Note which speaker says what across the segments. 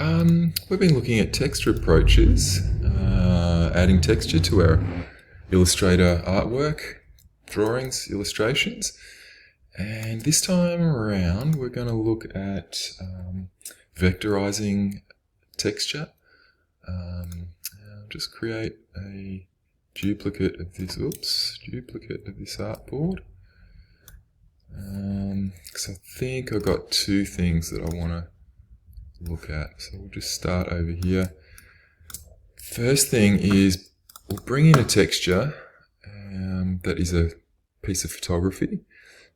Speaker 1: We've been looking at texture approaches, adding texture to our Illustrator artwork, drawings, illustrations. And this time around, we're going to look at vectorizing texture. I'll just create a duplicate of this artboard. Because I think I've got two things that I want to look at. So we'll just start over here. First thing is we'll bring in a texture that is a piece of photography,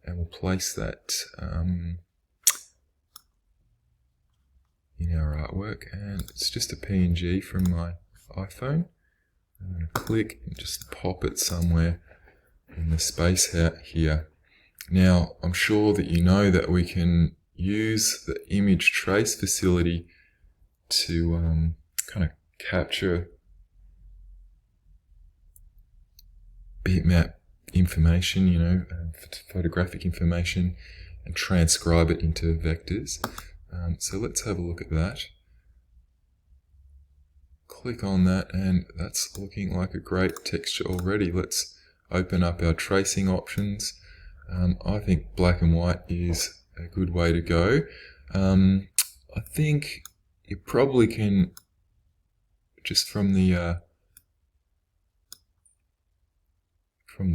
Speaker 1: and we'll place that in our artwork, and it's just a PNG from my iPhone. I'm going to click and just pop it somewhere in the space here. Now, I'm sure that you know that we can use the image trace facility to kind of capture bitmap information, photographic information, and transcribe it into vectors. So let's have a look at that. Click on that, and that's looking like a great texture already. Let's open up our tracing options. I think black and white is a good way to go. I think you probably can, just from the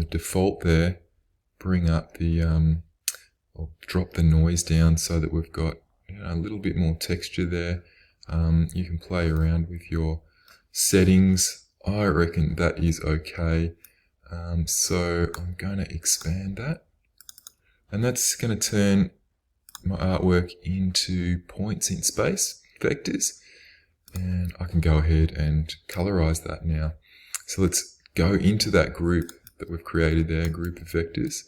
Speaker 1: default there, bring up the or drop the noise down so that we've got a little bit more texture there. You can play around with your settings. I reckon that is okay. So I'm going to expand that, and that's going to turn my artwork into points in space, vectors, and I can go ahead and colorize that now. So let's go into that group that we've created there, group of vectors.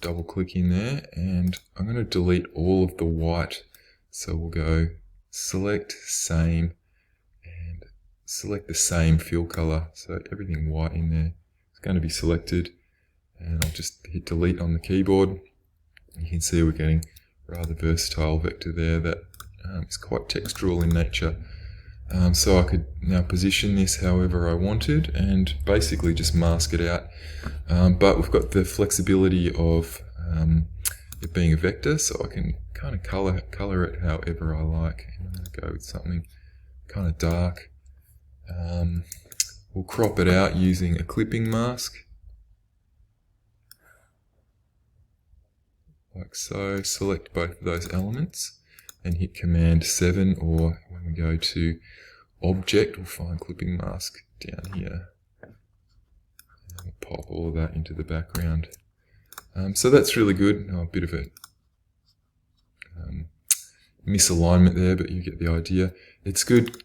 Speaker 1: Double click in there, and I'm going to delete all of the white. So we'll go select same and select the same fill color. So everything white in there is going to be selected, and I'll just hit delete on the keyboard. You can see we're getting rather versatile vector there that is quite textural in nature. So I could now position this however I wanted and basically just mask it out. But we've got the flexibility of it being a vector, so I can kind of color it however I like. I'm going to go with something kind of dark. We'll crop it out using a clipping mask, like so. Select both of those elements and hit Command 7, or when we go to Object, we'll find clipping mask down here. And we'll pop all of that into the background. So that's really good. A bit of a misalignment there, but you get the idea. It's good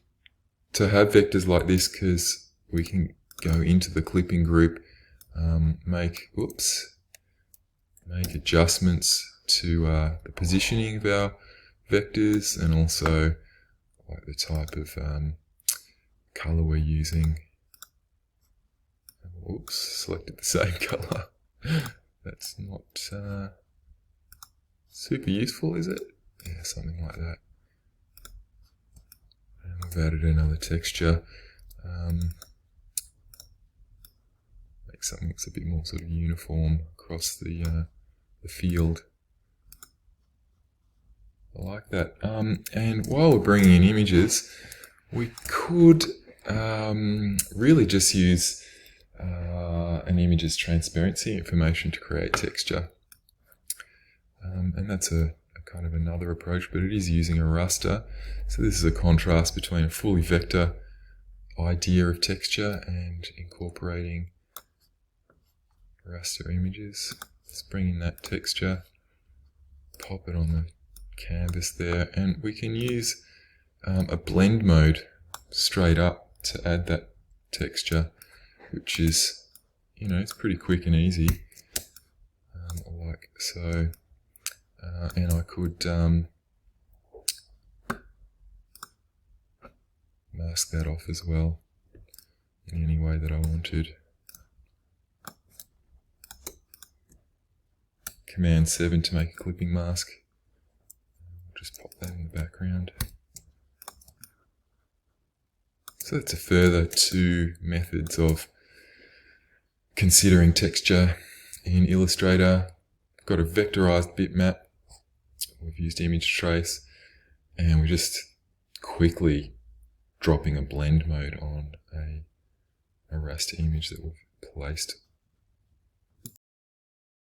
Speaker 1: to have vectors like this because we can go into the clipping group, make adjustments to the positioning of our vectors, and also like the type of color we're using. Oops, selected the same color. That's not super useful, is it? Yeah, something like that. And we've added another texture. Make something that's a bit more sort of uniform across the field. I like that. And while we're bringing in images, we could really just use an image's transparency information to create texture. And that's a kind of another approach, but it is using a raster. So this is a contrast between a fully vector idea of texture and incorporating raster images. Let's bring in that texture, pop it on the canvas there, and we can use a blend mode straight up to add that texture, which is, it's pretty quick and easy, like so. And I could mask that off as well in any way that I wanted. Command 7 to make a clipping mask. Just pop that in the background. So that's a further two methods of considering texture in Illustrator. We've got a vectorized bitmap. We've used image trace, and we're just quickly dropping a blend mode on a raster image that we've placed